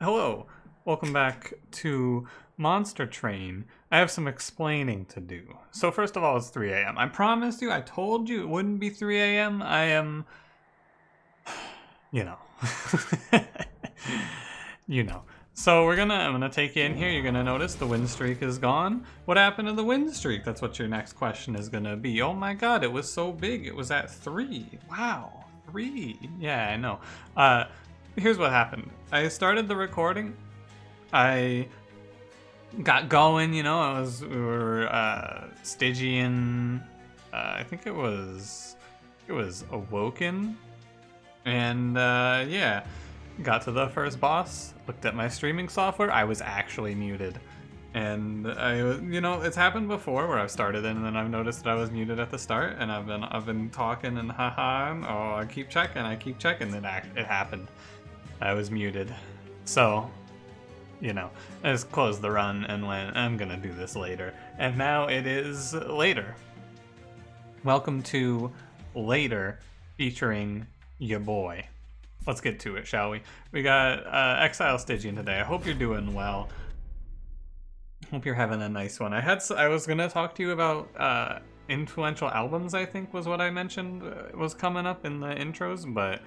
Hello, welcome back to Monster Train. I have some explaining to do. So first of all, it's 3 a.m. I promised you, I told you it wouldn't be 3 a.m. I am, you know. You know. So I'm gonna take you in here. You're gonna notice the win streak is gone. What happened to the win streak? That's what your next question is gonna be. Oh my god, it was so big. It was at 3. Wow, 3. Yeah, I know. Here's what happened. I started the recording. I got going, we were Stygian. I think it was Awoken, and yeah, got to the first boss. Looked at my streaming software. I was actually muted, and it's happened before where I've started and then I've noticed that I was muted at the start, and I've been talking and haha. Oh, I keep checking. Then it happened. I was muted. So, I just closed the run and went, I'm gonna do this later. And now it is later. Welcome to Later, featuring your boy. Let's get to it, shall we? We got Exile Stygian today. I hope you're doing well. Hope you're having a nice one. I was gonna talk to you about influential albums, I think was what I mentioned was coming up in the intros, but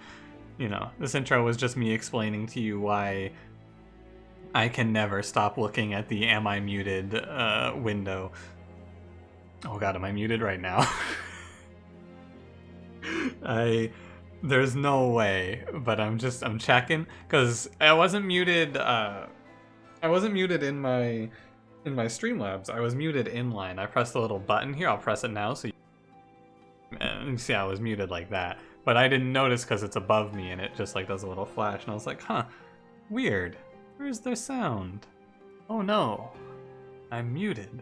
this intro was just me explaining to you why I can never stop looking at the am I muted window. Oh god, am I muted right now? There's no way, but I'm checking, because I wasn't muted in my Streamlabs. I was muted inline. I pressed the little button here. I'll press it now so you see I was muted like that. But I didn't notice because it's above me and it just like does a little flash, and I was like, huh, weird. Where's their sound? Oh no, I'm muted.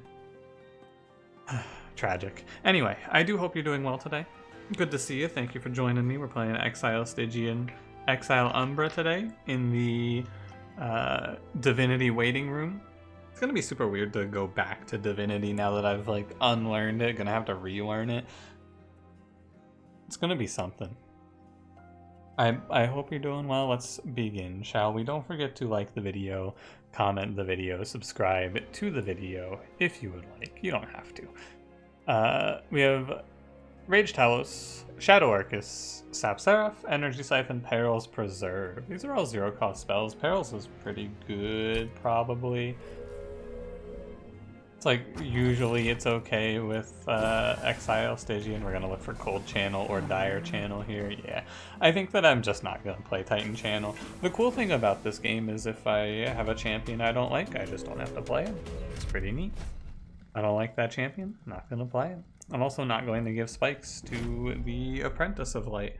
Tragic. Anyway, I do hope you're doing well today. Good to see you. Thank you for joining me. We're playing Exile Stygian, Exile Umbra today in the Divinity waiting room. It's gonna be super weird to go back to Divinity now that I've like unlearned it. Gonna have to relearn it. It's gonna be something. I hope you're doing well. Let's begin, shall we? Don't forget to like the video, comment the video, subscribe to the video if you would like. You don't have to. We have Rage Talos, Shadow Arcus, Sap Seraph, Energy Siphon, Perils, Preserve. These are all zero-cost spells. Perils is pretty good, probably. It's like, usually it's okay with Exile Stygian. We're gonna look for Cold Channel or Dire Channel here. Yeah, I think that I'm just not gonna play Titan Channel. The cool thing about this game is if I have a champion I don't like, I just don't have to play him. It's pretty neat. I don't like that champion, not gonna play him. I'm also not going to give spikes to the Apprentice of Light.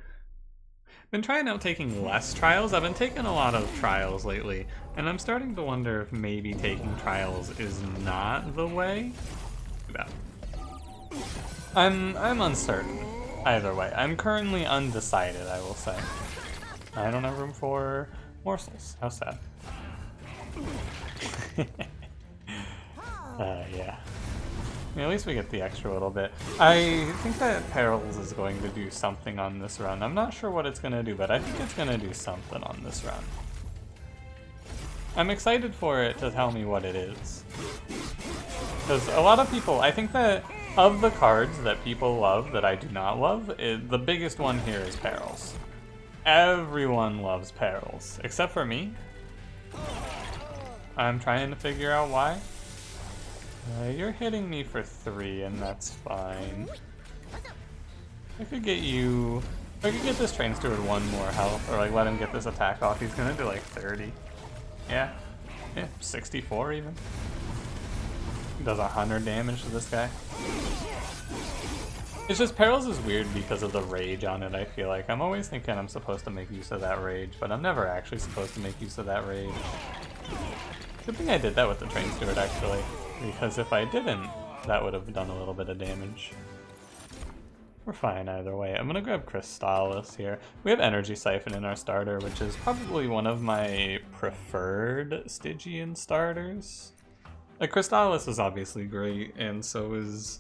Been trying out taking less trials. I've been taking a lot of trials lately, and I'm starting to wonder if maybe taking trials is not the way. I'm uncertain. Either way, I'm currently undecided, I will say. I don't have room for morsels. How sad. Yeah. I mean, at least we get the extra little bit. I think that Perils is going to do something on this run. I'm not sure what it's going to do, but I think it's going to do something on this run. I'm excited for it to tell me what it is. Because a lot of people, I think that of the cards that people love that I do not love, the biggest one here is Perils. Everyone loves Perils, except for me. I'm trying to figure out why. You're hitting me for 3, and that's fine. I could get you... If I could get this Train Steward 1 more health, or like let him get this attack off, he's gonna do like 30. Yeah, 64 even. He does 100 damage to this guy. It's just Perils is weird because of the rage on it, I feel like. I'm always thinking I'm supposed to make use of that rage, but I'm never actually supposed to make use of that rage. Good thing I did that with the Train Steward, actually. Because if I didn't, that would have done a little bit of damage. We're fine either way. I'm gonna grab Crystallis here. We have Energy Siphon in our starter, which is probably one of my preferred Stygian starters. Like, Crystallis is obviously great, and so is,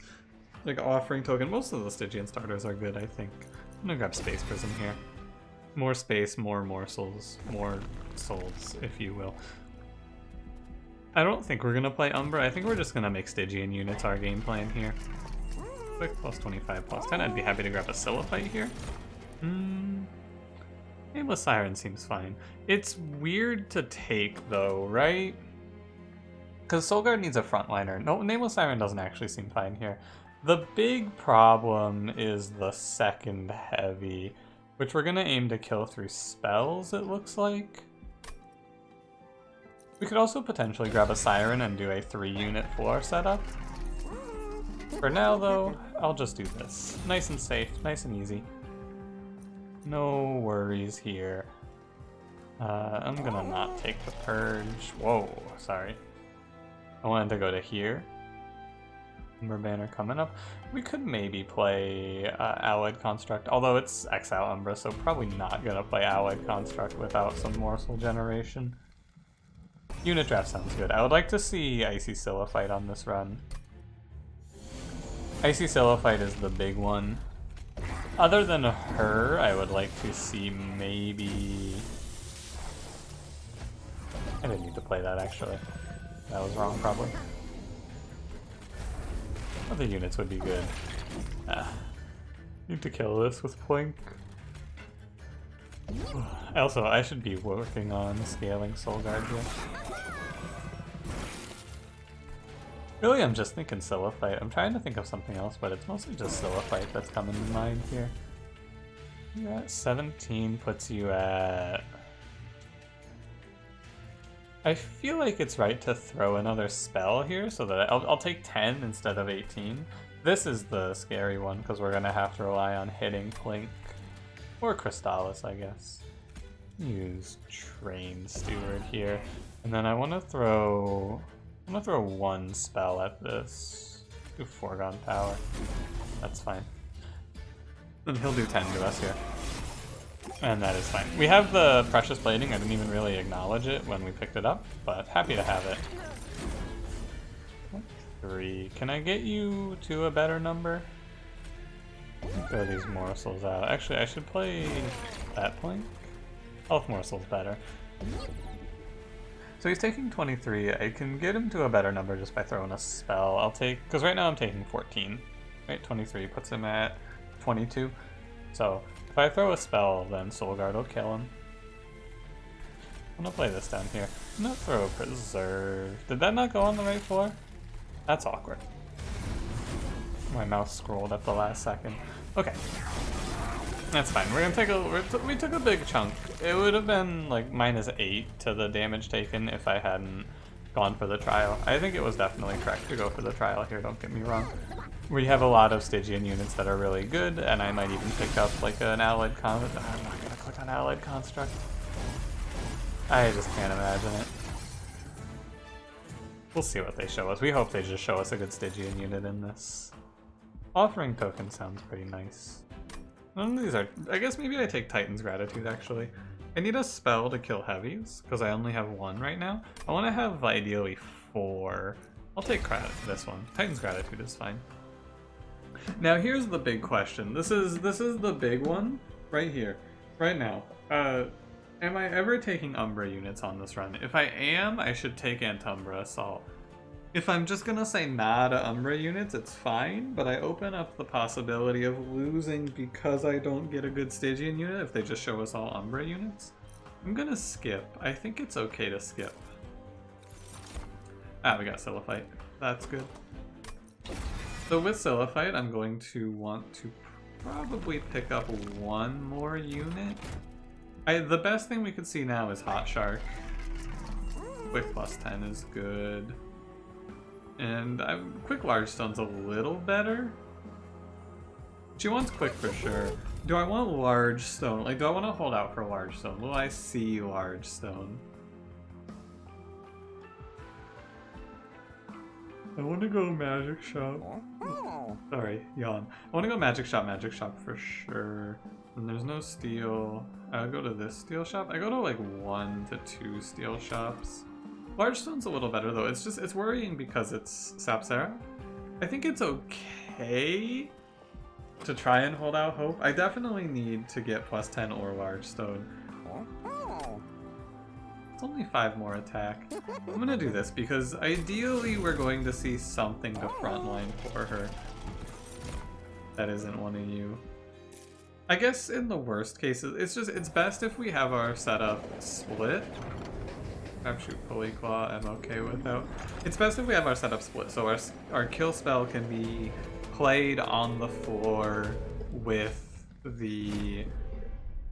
like, Offering Token. Most of the Stygian starters are good, I think. I'm gonna grab Space Prism here. More space, more morsels, more souls, if you will. I don't think we're gonna play Umbra. I think we're just gonna make Stygian units our game plan here. Quick plus 25 plus 10. I'd be happy to grab a cilophyte here. Nameless Siren seems fine. It's weird to take though, right? Because Soulguard needs a frontliner. No, Nameless Siren doesn't actually seem fine here. The big problem is the second heavy, which we're gonna aim to kill through spells, it looks like. We could also potentially grab a Siren and do a 3-unit floor setup. For now though, I'll just do this. Nice and safe, nice and easy. No worries here. I'm gonna not take the Purge. Whoa, sorry. I wanted to go to here. Umbra Banner coming up. We could maybe play Allied Construct, although it's Exile Umbra, so probably not gonna play Allied Construct without some morsel generation. Unit draft sounds good. I would like to see Icy Cilophyte on this run. Icy Cilophyte is the big one. Other than her, I would like to see maybe... I didn't need to play that actually. That was wrong probably. Other units would be good. Need to kill this with Plink. Also, I should be working on scaling Soulguard here. Really, I'm just thinking Cilophyte. I'm trying to think of something else, but it's mostly just Cilophyte that's coming to mind here. You're at 17 puts you at... I feel like it's right to throw another spell here so that I'll take 10 instead of 18. This is the scary one because we're going to have to rely on hitting Plink. Or Crystallis, I guess. Use Train Steward here. And then I want to throw... I'm going to throw one spell at this. Do Foregone Power. That's fine. And he'll do 10 to us here. And that is fine. We have the Precious Plating. I didn't even really acknowledge it when we picked it up, but happy to have it. 3. Can I get you to a better number? Throw these morsels out. Actually, I should play that Plink. Health morsel's better. So he's taking 23. I can get him to a better number just by throwing a spell. I'll take... Because right now I'm taking 14. Right, 23 puts him at 22. So if I throw a spell, then Soulguard will kill him. I'm gonna play this down here. I'm gonna throw a Preserve. Did that not go on the right floor? That's awkward. My mouse scrolled at the last second. Okay. That's fine. We're gonna take a... We took a big chunk. It would have been like -8 to the damage taken if I hadn't gone for the trial. I think it was definitely correct to go for the trial here, don't get me wrong. We have a lot of Stygian units that are really good, and I might even pick up like an Allied I'm not gonna click on Allied Construct. I just can't imagine it. We'll see what they show us. We hope they just show us a good Stygian unit in this. Offering Token sounds pretty nice. None of these are... I guess maybe I take Titan's Gratitude, actually. I need a spell to kill heavies, because I only have 1 right now. I want to have, ideally, 4. I'll take this one. Titan's Gratitude is fine. Now, here's the big question. This is the big one, right here, right now. Am I ever taking Umbra units on this run? If I am, I should take Antumbra Assault. If I'm just gonna say nah to Umbra units, it's fine, but I open up the possibility of losing because I don't get a good Stygian unit if they just show us all Umbra units. I'm gonna skip. I think it's okay to skip. Ah, we got Cilophyte. That's good. So with Cilophyte, I'm going to want to probably pick up 1 more unit. The best thing we could see now is Hot Shark. Quick plus 10 is good. And Quick Large Stone's a little better. She wants Quick for sure. Do I want Large Stone? Like, do I want to hold out for Large Stone? Will I see Large Stone? I want to go Magic Shop. Sorry, yawn. I want to go Magic Shop for sure. And there's no steel. I'll go to this steel shop. I go to like 1 to 2 steel shops. Large Stone's a little better though. It's worrying because it's Seraph. I think it's okay to try and hold out hope. I definitely need to get plus 10 or Large Stone. It's only 5 more attack. I'm gonna do this because ideally we're going to see something to frontline for her. That isn't one of you. I guess in the worst cases, it's best if we have our setup split. Crapshoot Pulley Claw, I'm okay without. It's best if we have our setup split, so our kill spell can be played on the floor with the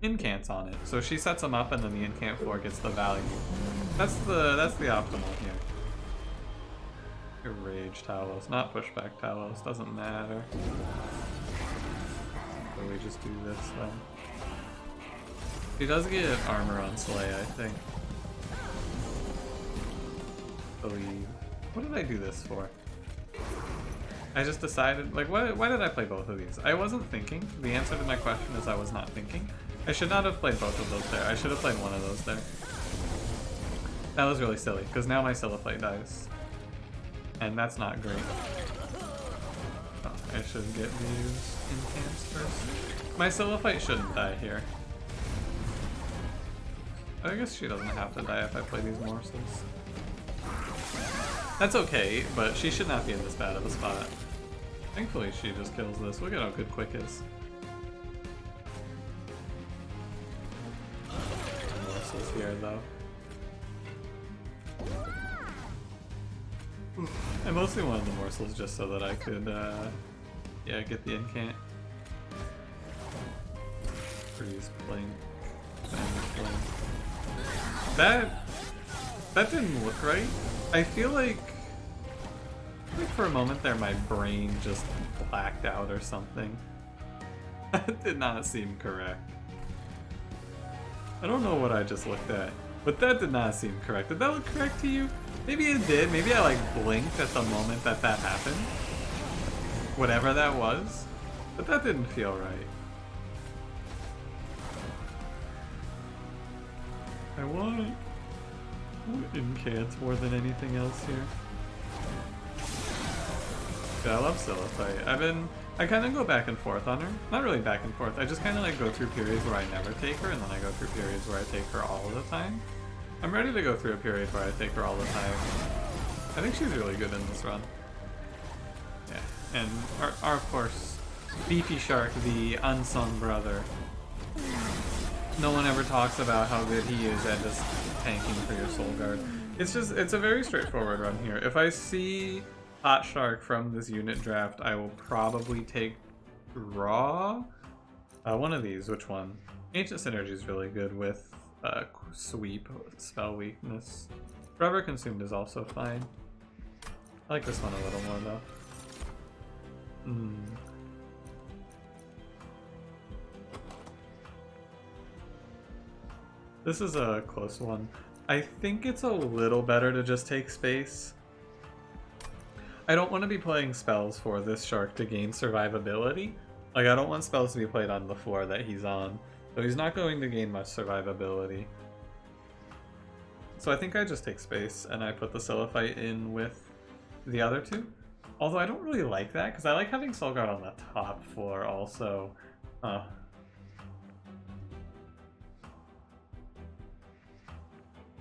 incants on it. So she sets them up and then the incant floor gets the value. That's the optimal here. Your Rage Talos, not Pushback Talos, doesn't matter. So we just do this then. She does get armor on Slay, I think. Believe. What did I do this for? I just decided, like, why did I play both of these? I wasn't thinking. The answer to my question is I was not thinking. I should not have played both of those there. I should have played one of those there. That was really silly, because now my cilophyte dies. And that's not great. Oh, I should get these incants first. My cilophyte shouldn't die here. I guess she doesn't have to die if I play these morsels. That's okay, but she should not be in this bad of a spot. Thankfully she just kills this. Look at how good Quick is. Morsels here though. I mostly wanted the morsels just so that I could, yeah, get the incant. Freeze, blink, blink. That didn't look right. I feel like for a moment there my brain just blacked out or something. That did not seem correct. I don't know what I just looked at, but that did not seem correct. Did that look correct to you? Maybe it did. Maybe I like blinked at the moment that happened. Whatever that was. But that didn't feel right. I want incants more than anything else here. Yeah, I love Cilophyte. I kind of go back and forth on her. Not really back and forth. I just kind of like go through periods where I never take her, and then I go through periods where I take her all the time. I'm ready to go through a period where I take her all the time. I think she's really good in this run. Yeah, and our of course, Beefy Shark, the unsung brother. No one ever talks about how good he is at just tanking for your Soul Guard. It's a very straightforward run here. If I see Hot Shark from this unit draft, I will probably take Raw. One of these, which one? Ancient Synergy is really good with Sweep, Spell Weakness. Forever Consumed is also fine. I like this one a little more though. This is a close one. I think it's a little better to just take space. I don't want to be playing spells for this shark to gain survivability. Like, I don't want spells to be played on the floor that he's on. So he's not going to gain much survivability. So I think I just take space and I put the Cilophyte in with the other two. Although I don't really like that because I like having Soul Guard on the top floor also.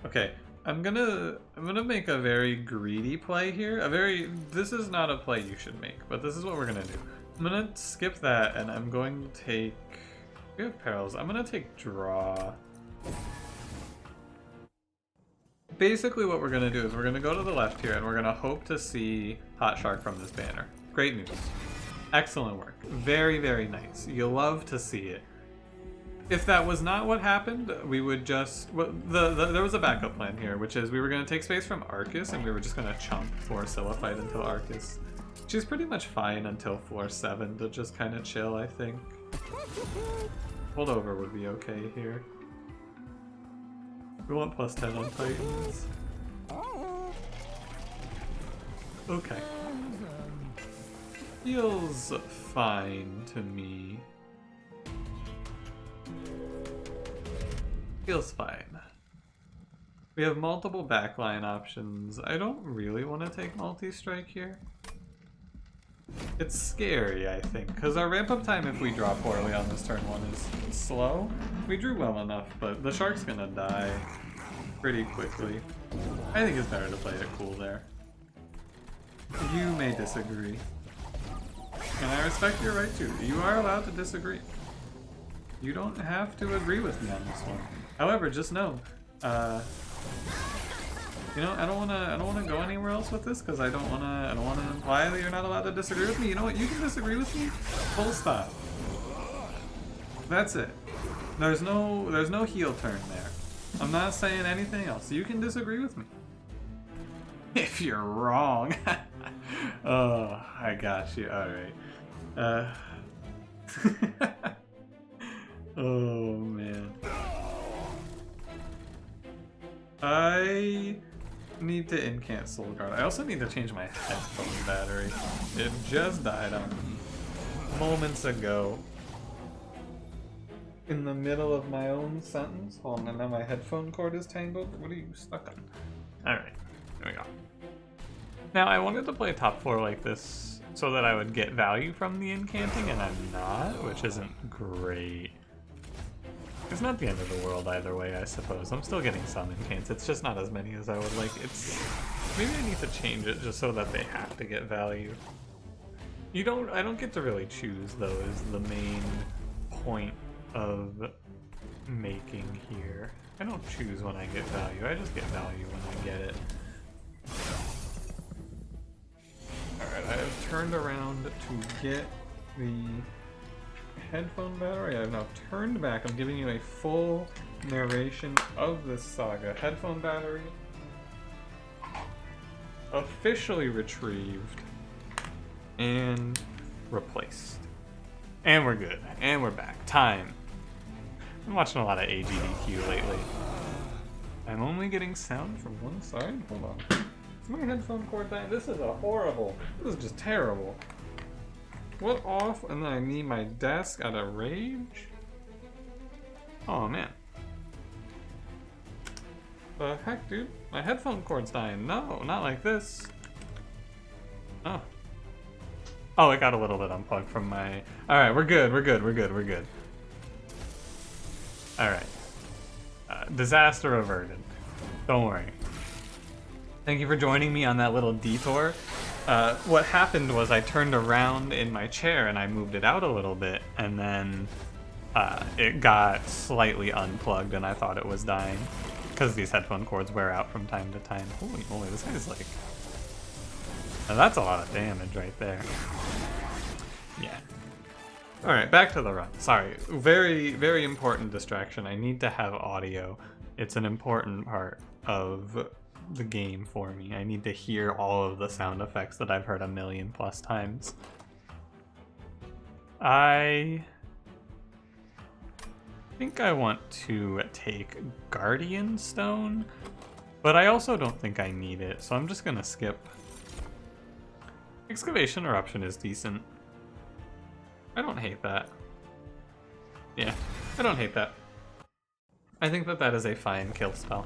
Okay, I'm gonna make a very greedy play here. This is not a play you should make, but this is what we're gonna do. I'm gonna skip that and I'm going to take, we have perils, I'm gonna take draw. Basically what we're gonna do is we're gonna go to the left here and we're gonna hope to see Hot Shark from this banner. Great news. Excellent work. Very, very nice. You'll love to see it. If that was not what happened, we would just... Well, there was a backup plan here, which is we were going to take space from Arcus, and we were just going to chump for Cilophyte until Arcus. She's pretty much fine until floor 7 to just kind of chill, I think. Holdover would be okay here. We want plus 10 on Titans. Okay. Feels fine to me. Feels fine. We have multiple backline options. I don't really want to take multi-strike here. It's scary, I think, because our ramp-up time if we draw poorly on this turn 1 is slow. We drew well enough, but the shark's gonna die. pretty quickly. I think it's better to play it cool there. You may disagree. And I respect your right to. You are allowed to disagree. You don't have to agree with me on this one. However, just know, you know, I don't wanna go anywhere else with this because I don't wanna imply that you're not allowed to disagree with me. You know what? You can disagree with me. Full stop. That's it. There's no heel turn there. I'm not saying anything else. You can disagree with me. If you're wrong. Oh, I got you. All right. Oh man. I need to incant Soul Guard. I also need to change my headphone battery. It just died on me moments ago. In the middle of my own sentence. Hold on, and now my headphone cord is tangled. What are you stuck on? Alright, there we go. Now, I wanted to play top 4 like this so that I would get value from the incanting, and I'm not, which isn't great. It's not the end of the world either way, I suppose. I'm still getting some incants. It's just not as many as I would like. Maybe I need to change it just so that they have to get value. I don't get to really choose, though, is the main point of making here. I don't choose when I get value. I just get value when I get it. Alright, I have turned around to get the headphone battery. I have now turned back. I'm giving you a full narration of this saga. Headphone battery officially retrieved and replaced. And we're good. And we're back. Time. I'm watching a lot of AGDQ lately. I'm only getting sound from one side? Hold on. Is my headphone cord dying? This is this is just terrible. What off? And then I need my desk out of rage? Oh man. The heck, dude? My headphone cord's dying. No, not like this. Oh. Oh, it got a little bit unplugged from my... Alright, we're good. Alright. Disaster averted. Don't worry. Thank you for joining me on that little detour. What happened was I turned around in my chair and I moved it out a little bit, and then it got slightly unplugged and I thought it was dying. Because these headphone cords wear out from time to time. Holy moly, this guy's like... Now that's a lot of damage right there. Yeah. Alright, back to the run. Sorry. Very, very important distraction. I need to have audio. It's an important part of the game for me. I need to hear all of the sound effects that I've heard 1,000,000+ times. I think I want to take Guardian Stone, but I also don't think I need it, so I'm just gonna skip. Excavation Eruption is decent. I don't hate that. Yeah, I don't hate that. I think that that is a fine kill spell.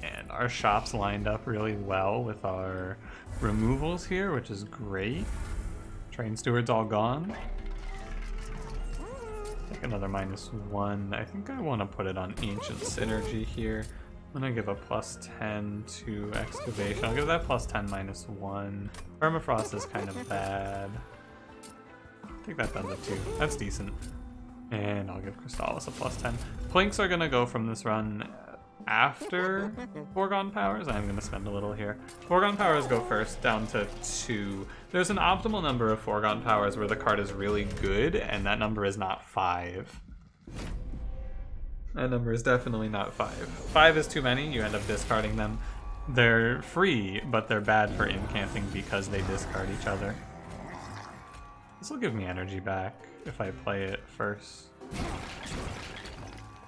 And our shop's lined up really well with our removals here, which is great. Train Steward's all gone. Take another -1. I think I want to put it on Ancient Synergy here. I'm gonna give a +10 to Excavation. I'll give that +10 -1. Permafrost is kind of bad. Take that down to 2. That's decent. And I'll give Crystallis a +10. Plinks are gonna go from this run after Foregone Powers. I'm gonna spend a little here. Foregone Powers go first, down to 2. There's an optimal number of Foregone Powers where the card is really good, and that number is not 5. That number is definitely not 5. 5 is too many, you end up discarding them. They're free, but they're bad for incanting because they discard each other. This will give me energy back if I play it first.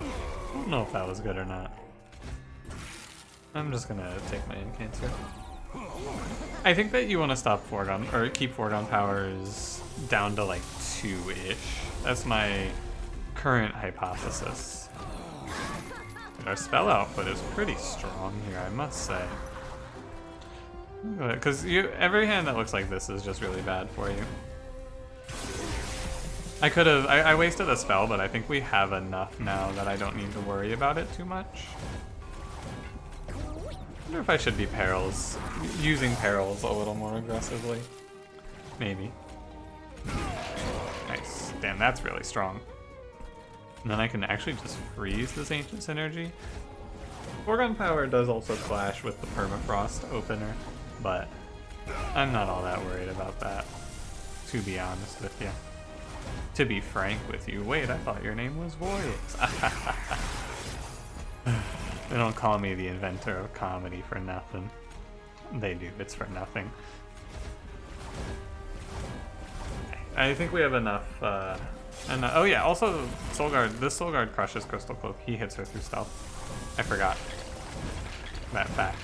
I don't know if that was good or not. I'm just gonna take my incants here. I think that you want to stop Foregone, or keep Foregone Powers down to like 2-ish. That's my current hypothesis. And our spell output is pretty strong here, I must say. Because every hand that looks like this is just really bad for you. I wasted a spell, but I think we have enough now that I don't need to worry about it too much. I wonder if I should be using perils a little more aggressively. Maybe. Nice. Damn, that's really strong. And then I can actually just freeze this Ancient's Energy. Foregone Power does also clash with the Permafrost opener, but I'm not all that worried about that, to be honest with you. To be frank with you. Wait, I thought your name was Voyix. They don't call me the inventor of comedy for nothing. They do, it's for nothing. I think we have enough, oh yeah, also Soul Guard, this Soul Guard crushes Crystal Cloak. He hits her through stealth. I forgot that fact.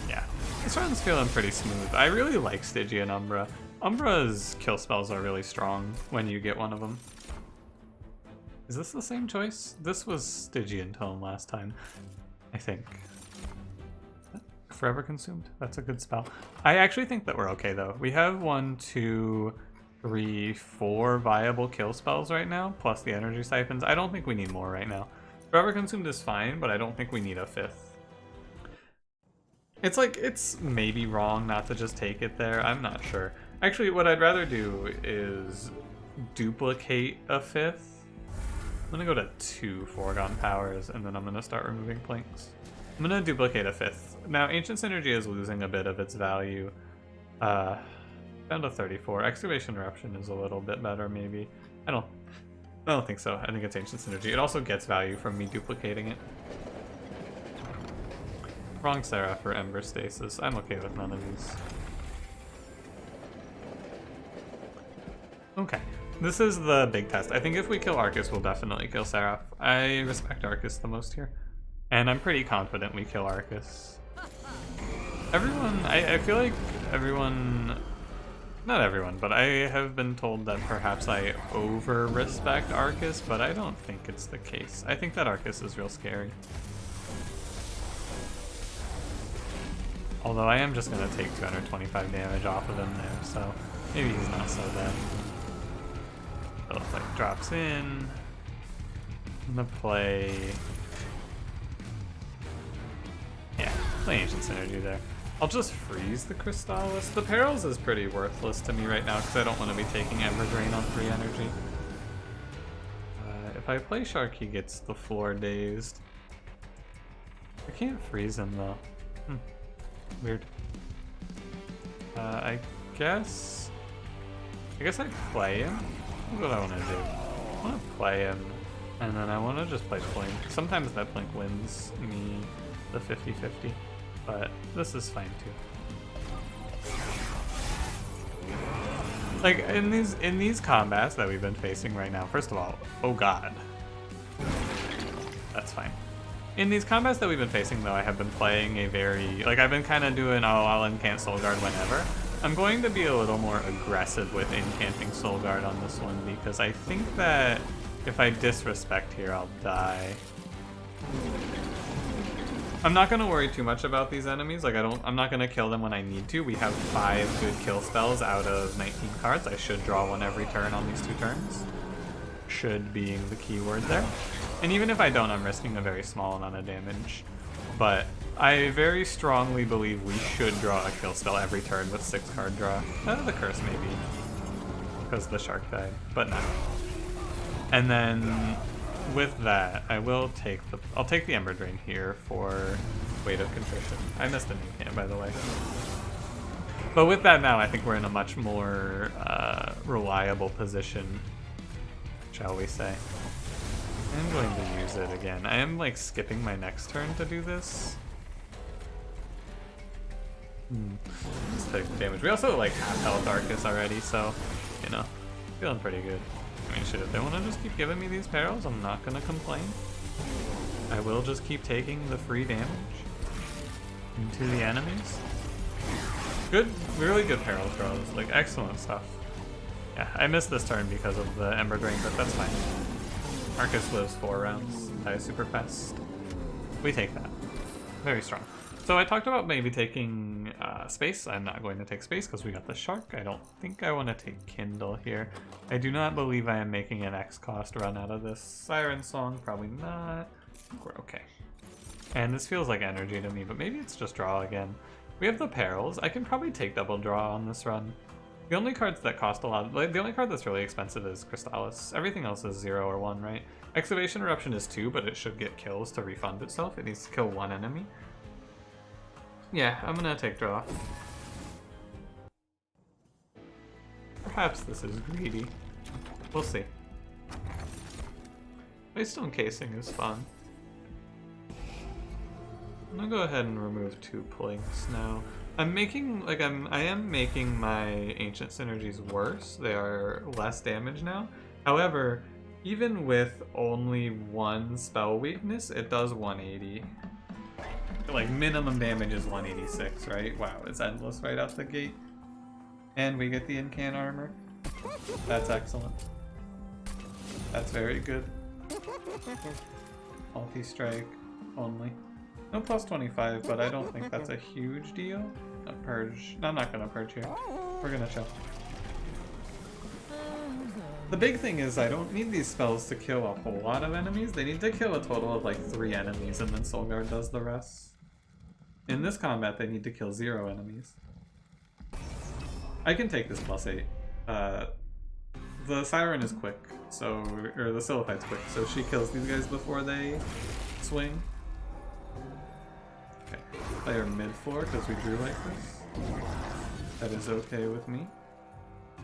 Yeah, this run's feeling pretty smooth. I really like Stygian Umbra. Umbra's kill spells are really strong when you get one of them. Is this the same choice? This was Stygian Tome last time, I think. Forever Consumed. That's a good spell. I actually think that we're okay though. We have 1, 2, 3, 4 viable kill spells right now, plus the energy siphons. I don't think we need more right now. Forever Consumed is fine, but I don't think we need a 5th. It's like, it's maybe wrong not to just take it there. I'm not sure. Actually, what I'd rather do is duplicate a 5th. I'm gonna go to 2 Foregone Powers, and then I'm gonna start removing Plinks. I'm gonna duplicate a 5th. Now, Ancient's Energy is losing a bit of its value. Down to 34. Excavation Eruption is a little bit better, maybe. I don't think so. I think it's Ancient's Energy. It also gets value from me duplicating it. Wrong Seraph or Ember Stasis. I'm okay with none of these. Okay. This is the big test. I think if we kill Arcus, we'll definitely kill Seraph. I respect Arcus the most here. And I'm pretty confident we kill Arcus. Everyone, I feel like everyone, not everyone, but I have been told that perhaps I over-respect Arcus, but I don't think it's the case. I think that Arcus is real scary. Although I am just going to take 225 damage off of him there, so maybe he's not so bad. Cilophyte drops in. I'm going to play... yeah, play Ancient Synergy there. I'll just freeze the Crystallis. The Perils is pretty worthless to me right now because I don't want to be taking Ember Drain on free energy. If I play Shark, he gets the floor dazed. I can't freeze him though. Weird. I guess I play him. That's what I want to do. I want to play him, and then I want to just play Blink. Sometimes that Blink wins me the 50-50, but this is fine too. Like in these combats that we've been facing right now, first of all, oh god, that's fine. In these combats that we've been facing though, I have been playing a very, like I've been kind of doing, oh, I'll incant Soul Guard whenever. I'm going to be a little more aggressive with incanting Soul Guard on this one because I think that if I disrespect here, I'll die. I'm not going to worry too much about these enemies. Like I'm not going to kill them when I need to. We have 5 good kill spells out of 19 cards. I should draw one every turn on these 2 turns. Should being the key word there. And even if I don't, I'm risking a very small amount of damage. But I very strongly believe we should draw a kill spell every turn with 6 card draw. The curse maybe, because the shark died, but no. And then with that, I'll take the Ember Drain here for Weight of Contrition. I missed an incant, by the way. But with that now, I think we're in a much more reliable position, shall we say. I'm going to use it again. I am like skipping my next turn to do this. Let's take the damage. We also like have health Arcus already, so you know, feeling pretty good. I mean, shit, if they want to just keep giving me these perils, I'm not gonna complain. I will just keep taking the free damage into the enemies. Good, really good peril throws, like excellent stuff. Yeah, I missed this turn because of the Ember Drain, but that's fine. Arcus lives 4 rounds, dies super fast. We take that. Very strong. So I talked about maybe taking space. I'm not going to take space because we got the shark. I don't think I want to take Kindle here. I do not believe I am making an X cost run out of this Siren Song. Probably not. We're okay. And this feels like energy to me, but maybe it's just draw again. We have the Perils. I can probably take double draw on this run. The only cards that cost a lot, like the only card that's really expensive is Crystallis. Everything else is 0 or 1, right? Excavation Eruption is 2, but it should get kills to refund itself. It needs to kill 1 enemy. Yeah, I'm gonna take draw. Perhaps this is greedy. We'll see. Waystone Casing is fun. I'm gonna go ahead and remove 2 Plinks now. I am making my Ancient Synergies worse. They are less damage now. However, even with only 1 spell weakness, it does 180. Like, minimum damage is 186, right? Wow, it's endless right out the gate. And we get the Incant armor. That's excellent. That's very good. Multi-strike only. No plus 25, but I don't think that's a huge deal. A purge. No, I'm not gonna purge here. We're gonna chill. The big thing is I don't need these spells to kill a whole lot of enemies. They need to kill a total of like 3 enemies and then Soulguard does the rest. In this combat, they need to kill 0 enemies. I can take this +8. The Siren is quick, so or the Cilophyte's quick, so she kills these guys before they swing. Okay, player mid-floor because we drew like this. That is okay with me.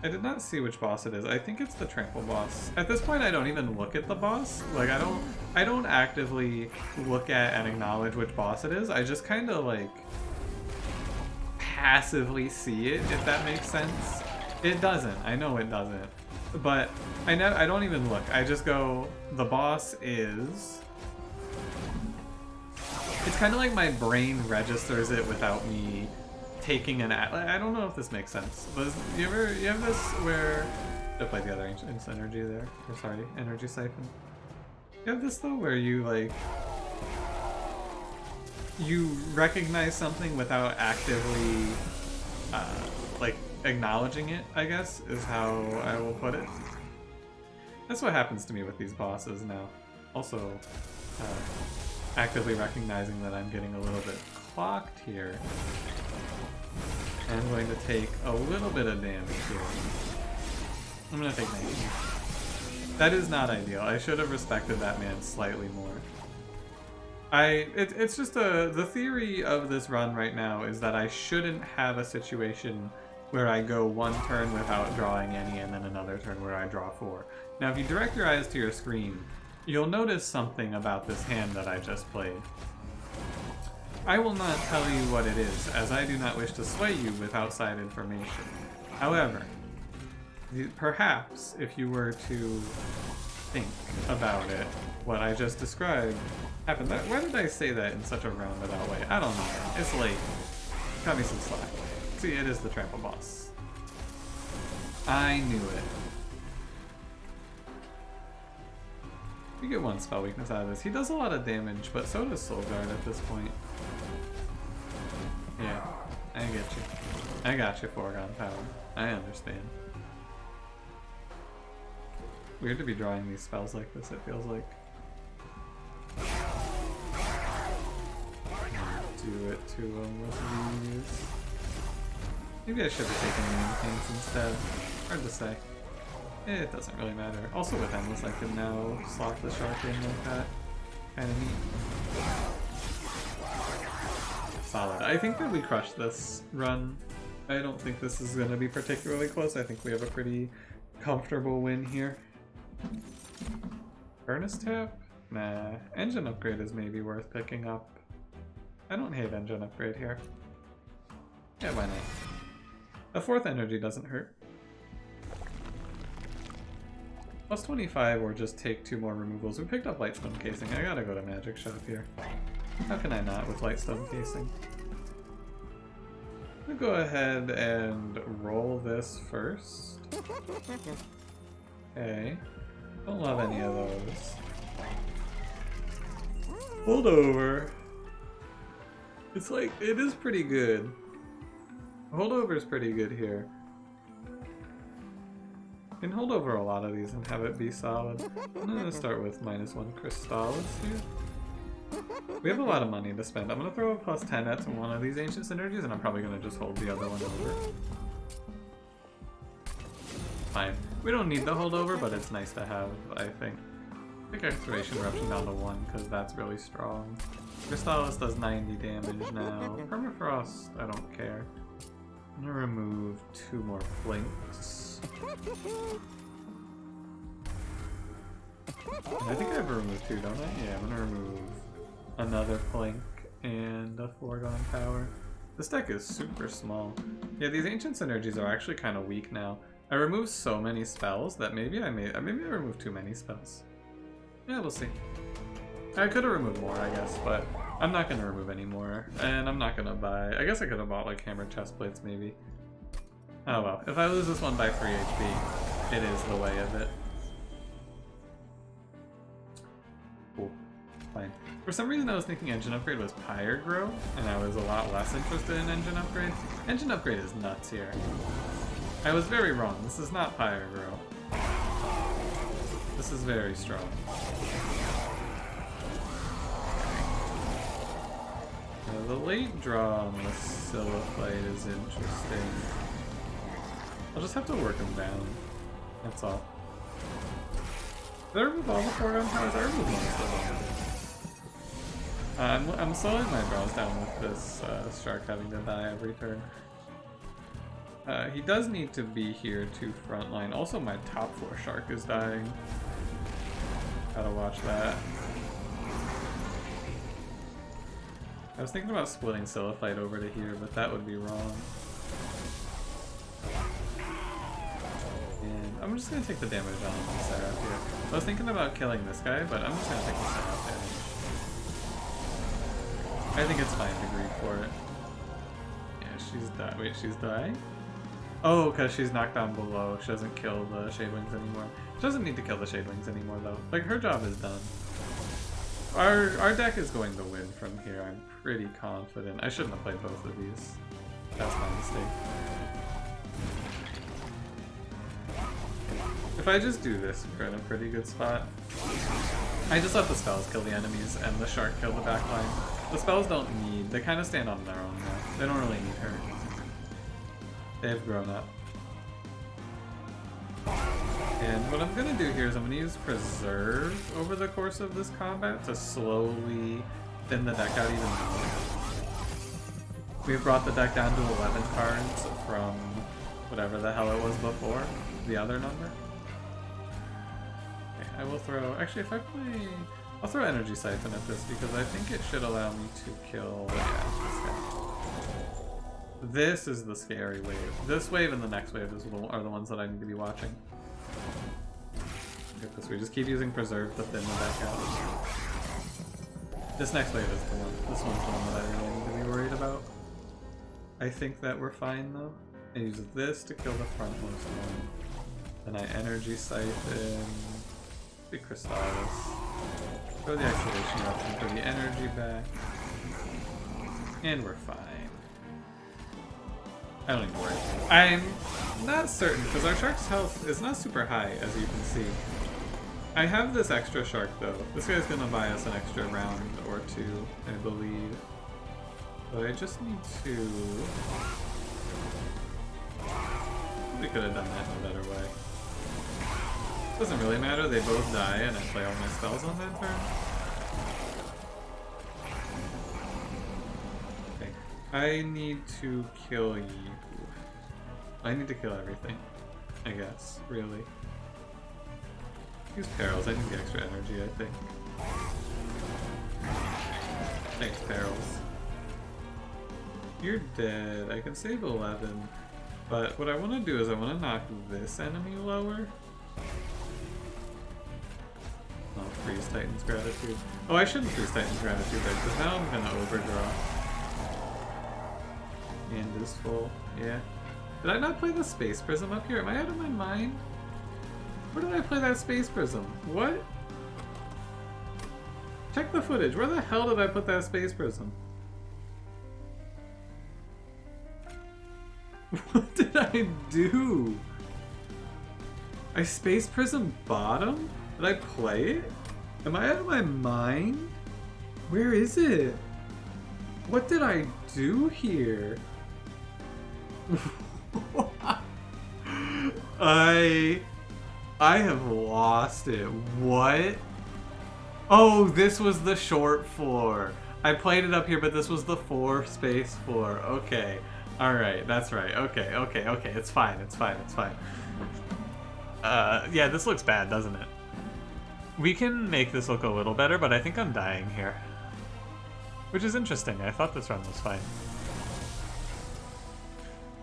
I did not see which boss it is. I think it's the trample boss. At this point, I don't even look at the boss. Like, I don't actively look at and acknowledge which boss it is. I just kind of like passively see it, if that makes sense. It doesn't. I know it doesn't. But I don't even look. I just go, the boss is... It's kind of like my brain registers it without me taking an I don't know if this makes sense. But you have this where I played the other ancient energy there. Or sorry, energy siphon. You have this though where you like you recognize something without actively like acknowledging it, I guess, is how I will put it. That's what happens to me with these bosses now. Also, actively recognizing that I'm getting a little bit clocked here. And I'm going to take a little bit of damage here. I'm going to take 19. That is not ideal. I should have respected that man slightly more. It's just the theory of this run right now is that I shouldn't have a situation where I go 1 turn without drawing any and then another turn where I draw 4. Now if you direct your eyes to your screen, you'll notice something about this hand that I just played. I will not tell you what it is, as I do not wish to sway you with outside information. However, perhaps if you were to think about it, what I just described happened. Why did I say that in such a roundabout way? I don't know. It's late. Cut me some slack. See, it is the trample boss. I knew it. We get 1 spell weakness out of this. He does a lot of damage, but so does Soulguard at this point. Yeah, I get you. I got you, Foregone Power. I understand. Weird to be drawing these spells like this, it feels like. Do it to him with these. Maybe I should have taken the Incants instead. Hard to say. It doesn't really matter. Also with Endless, I can now slot the shark in like that. Kinda neat. Solid. I think that we crushed this run. I don't think this is going to be particularly close. I think we have a pretty comfortable win here. Furnace Tap? Nah. Engine Upgrade is maybe worth picking up. I don't hate Engine Upgrade here. Yeah, why not? A 4th energy doesn't hurt. Plus 25 or just take 2 more removals. We picked up Lightstone Casing. I gotta go to Magic Shop here. How can I not with Lightstone Casing? I'm gonna go ahead and roll this first. Okay. Don't love any of those. Hold over. It's like, it is pretty good. Holdover is pretty good here. You can hold over a lot of these and have it be solid. I'm gonna start with -1 Crystallis here. We have a lot of money to spend. I'm gonna throw a +10 at one of these ancient synergies, and I'm probably gonna just hold the other one over. Fine. We don't need the holdover, but it's nice to have, I think. Pick Excavation Eruption down to 1, because that's really strong. Crystallis does 90 damage now. Permafrost, I don't care. I'm gonna remove 2 more flinks. I think I have to remove 2, don't I? Yeah, I'm gonna remove another Plink and a Foregone Power. This deck is super small. Yeah, these Ancient Synergies are actually kind of weak now. I removed so many spells that maybe I removed too many spells. Yeah, we'll see. I could have removed more, I guess, but I'm not gonna remove any more, and I'm not gonna buy. I guess I could have bought like hammer chest plates, maybe. Oh well. If I lose this one by 3 HP, it is the way of it. Cool. Fine. For some reason I was thinking engine upgrade was Pyre Grow, and I was a lot less interested in engine upgrade. Engine upgrade is nuts here. I was very wrong. This is not Pyre Grow. This is very strong. The late draw on the cilophyte is interesting. I'll just have to work them down. That's all. Did I remove all the Foregone Powers? I removed most of them. I'm slowing my brows down with this shark having to die every turn. He does need to be here to frontline. Also, my top 4 shark is dying. Gotta watch that. I was thinking about splitting cilophyte over to here, but that would be wrong. And I'm just gonna take the damage on the Seraph here. I was thinking about killing this guy, but I'm just gonna take the Seraph damage. I think it's fine to grieve for it. Yeah, she's dying. Wait, she's dying? Oh, because she's knocked down below. She doesn't kill the Shadewings anymore. She doesn't need to kill the Shadewings anymore, though. Like, her job is done. Our deck is going to win from here, I'm pretty confident. I shouldn't have played both of these. That's my mistake. If I just do this, we're in a pretty good spot. I just let the spells kill the enemies and the shark kill the backline. The spells don't need, they kind of stand on their own now. They don't really need her. They've grown up. And what I'm going to do here is I'm going to use Preserve over the course of this combat to slowly thin the deck out even more. We've brought the deck down to 11 cards from whatever the hell it was before, the other number. Okay, I will throw, actually if I play, I'll throw Energy Siphon at this because I think it should allow me to kill, yeah, this guy. This is the scary wave. This wave and the next wave are the ones that I need to be watching. Get this. We just keep using Preserve to thin the deck out. This next wave is the one. This one's the one that I really need to be worried about. I think that we're fine though. I use this to kill the frontmost one. Then I Energy Siphon. Big Crystallis. Throw the Excavation Eruption for the energy back. And we're fine. I don't even worry. I'm not certain, because our shark's health is not super high, as you can see. I have this extra shark, though. This guy's going to buy us an extra round or 2, I believe. But I just need to... We could have done that in a better way. Doesn't really matter, they both die, and I play all my spells on that turn. Okay. I need to kill you. I need to kill everything, I guess, really. Use Perils, I need the extra energy, I think. Thanks, Perils. You're dead. I can save 11, but what I want to do is I want to knock this enemy lower. Oh, freeze Titan's Gratitude. Oh, I shouldn't freeze Titan's Gratitude there, because now I'm going to overdraw. And is full, yeah. Did I not play the Space Prism up here? Am I out of my mind? Where did I play that Space Prism? What? Check the footage. Where the hell did I put that Space Prism? What did I do? I Space Prism bottom? Did I play it? Am I out of my mind? Where is it? What did I do here? I have lost it. What? Oh, this was the short floor. I played it up here, but this was the 4 space floor. Okay. Alright, that's right. Okay. It's fine. Yeah, this looks bad, doesn't it? We can make this look a little better, but I think I'm dying here. Which is interesting. I thought this run was fine.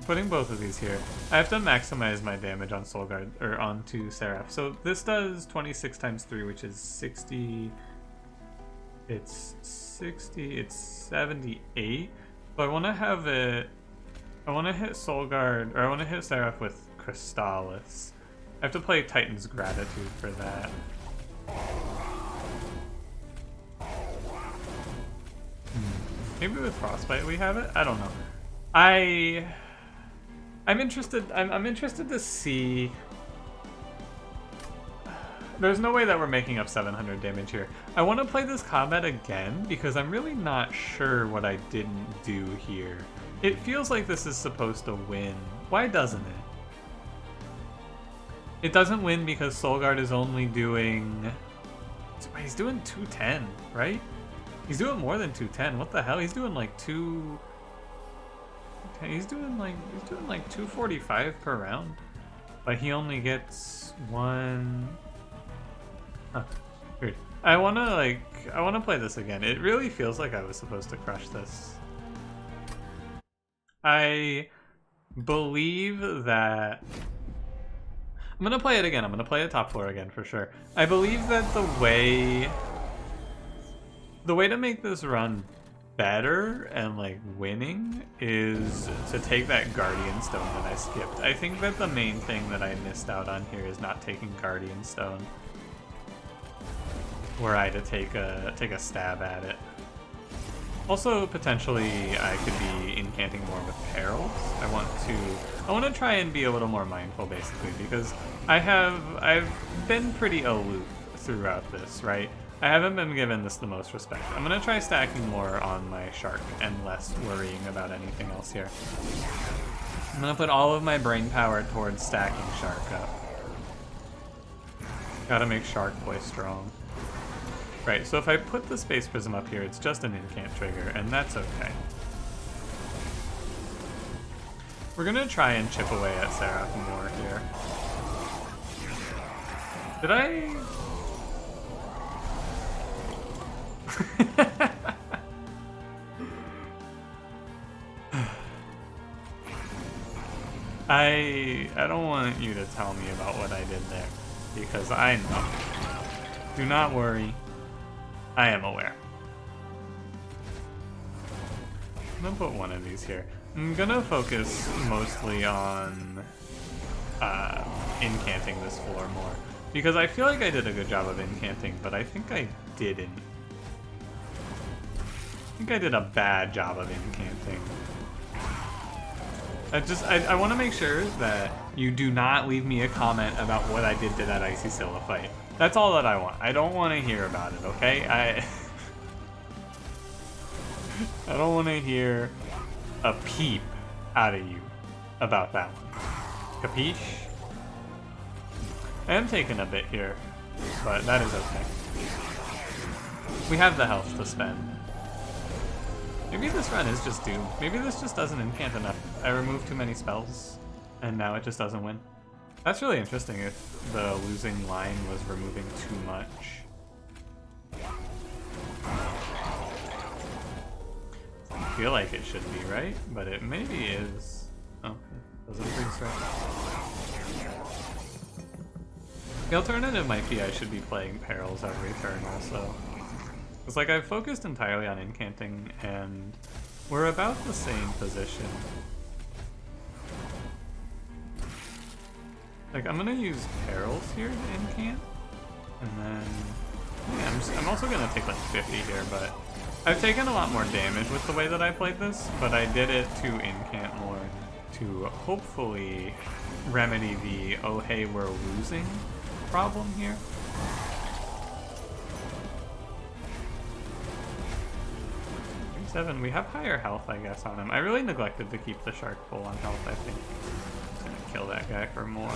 Putting both of these here. I have to maximize my damage on Soulguard, or onto Seraph. So this does 26 times 3, which is 60. It's 60, it's 78. So I want to have it. I want to hit Soulguard, or I want to hit Seraph with Crystallis. I have to play Titan's Gratitude for that. Maybe with Frostbite we have it? I don't know. I'm interested to see. There's no way that we're making up 700 damage here. I want to play this combat again because I'm really not sure what I didn't do here. It feels like this is supposed to win. Why doesn't it? It doesn't win because Soulguard is only doing... He's doing 210, right? He's doing more than 210. What the hell? He's doing like 2... He's doing like 245 per round. But he only gets 1... Huh. Weird. I wanna play this again. It really feels like I was supposed to crush this. I believe that... I'm gonna play it again. I'm gonna play it top floor again for sure. I believe that the way to make this run better and like winning is to take that Guardian Stone that I skipped. I think that the main thing that I missed out on here is not taking Guardian Stone. Were I to take a stab at it. Also, potentially, I could be incanting more with perils. I want to try and be a little more mindful, basically, because I've been pretty aloof throughout this, right? I haven't been given this the most respect. I'm gonna try stacking more on my shark and less worrying about anything else here. I'm gonna put all of my brain power towards stacking shark up. Gotta make Shark Boy strong. Right, so if I put the Space Prism up here, it's just an incant trigger, and that's okay. We're gonna try and chip away at Seraph more here. Did I... I don't want you to tell me about what I did there, because I know. Do not worry. I am aware. I'm gonna put one of these here. I'm gonna focus mostly on incanting this floor more. Because I feel like I did a good job of incanting, but I think I didn't. I think I did a bad job of incanting. I want to make sure that you do not leave me a comment about what I did to that Icy Cilophyte. That's all that I want. I don't want to hear about it, okay? I don't want to hear a peep out of you about that one. Capiche? I am taking a bit here, but that is okay. We have the health to spend. Maybe this run is just doomed. Maybe this just doesn't incant enough. I removed too many spells, and now it just doesn't win. That's really interesting if the losing line was removing too much. I feel like it should be, right? But it maybe is. Oh, it doesn't bring strength. The alternative might be I should be playing perils every turn also. It's like I've focused entirely on incanting, and we're about the same position. Like, I'm gonna use perils here to incant, and then yeah, I'm also gonna take like 50 here, but I've taken a lot more damage with the way that I played this, but I did it to incant more to hopefully remedy the oh hey we're losing problem here. We have higher health, I guess, on him. I really neglected to keep the shark full on health, I think. I'm just gonna kill that guy for more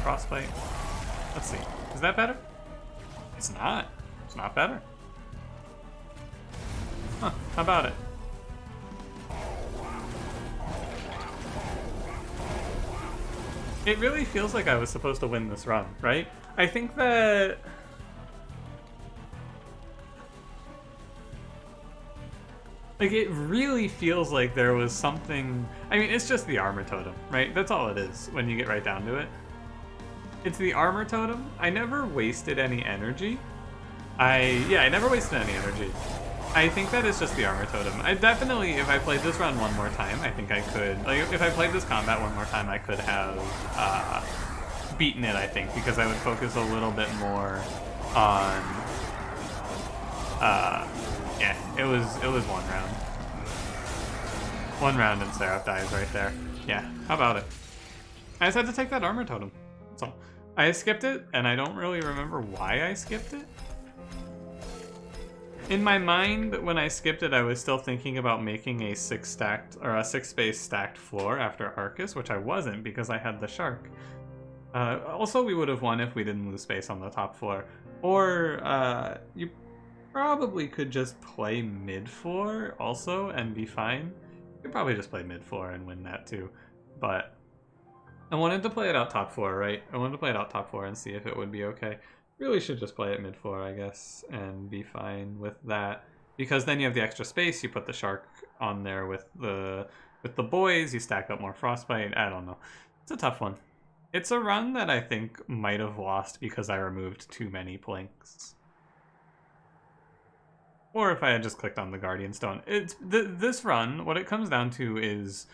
frostbite. Let's see. Is that better? It's not. It's not better. Huh, how about it? It really feels like I was supposed to win this run, right? I think that... Like, it really feels like there was something... I mean, it's just the armor totem, right? That's all it is when you get right down to it. It's the armor totem. I never wasted any energy. I never wasted any energy. I think that is just the armor totem. I definitely, if I played this run one more time, I think I could... Like, if I played this combat one more time, I could have beaten it, I think, because I would focus a little bit more on... yeah, it was one round. One round and Seraph dies right there. Yeah, how about it? I just had to take that armor totem. That's all. I skipped it, and I don't really remember why I skipped it. In my mind, when I skipped it, I was still thinking about making a 6-space stacked floor after Arcus, which I wasn't because I had the shark. Also, we would have won if we didn't lose space on the top floor. Or, you probably could just play mid-floor also and be fine. You could probably just play mid-floor and win that too. But I wanted to play it out top floor, right? I wanted to play it out top floor and see if it would be okay. Really should just play it mid-floor, I guess, and be fine with that. Because then you have the extra space, you put the shark on there with the boys, you stack up more frostbite, I don't know. It's a tough one. It's a run that I think might have lost because I removed too many planks. Or if I had just clicked on the Guardian Stone. This run, what it comes down to is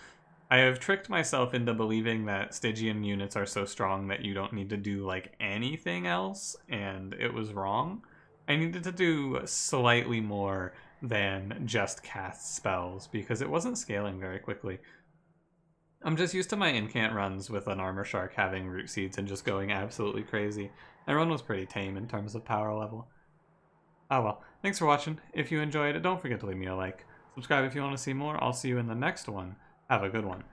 I have tricked myself into believing that Stygian units are so strong that you don't need to do like anything else, and it was wrong. I needed to do slightly more than just cast spells because it wasn't scaling very quickly. I'm just used to my Incant runs with an Armor Shark having root seeds and just going absolutely crazy. My run was pretty tame in terms of power level. Oh well, thanks for watching. If you enjoyed it, don't forget to leave me a like. Subscribe if you want to see more. I'll see you in the next one. Have a good one.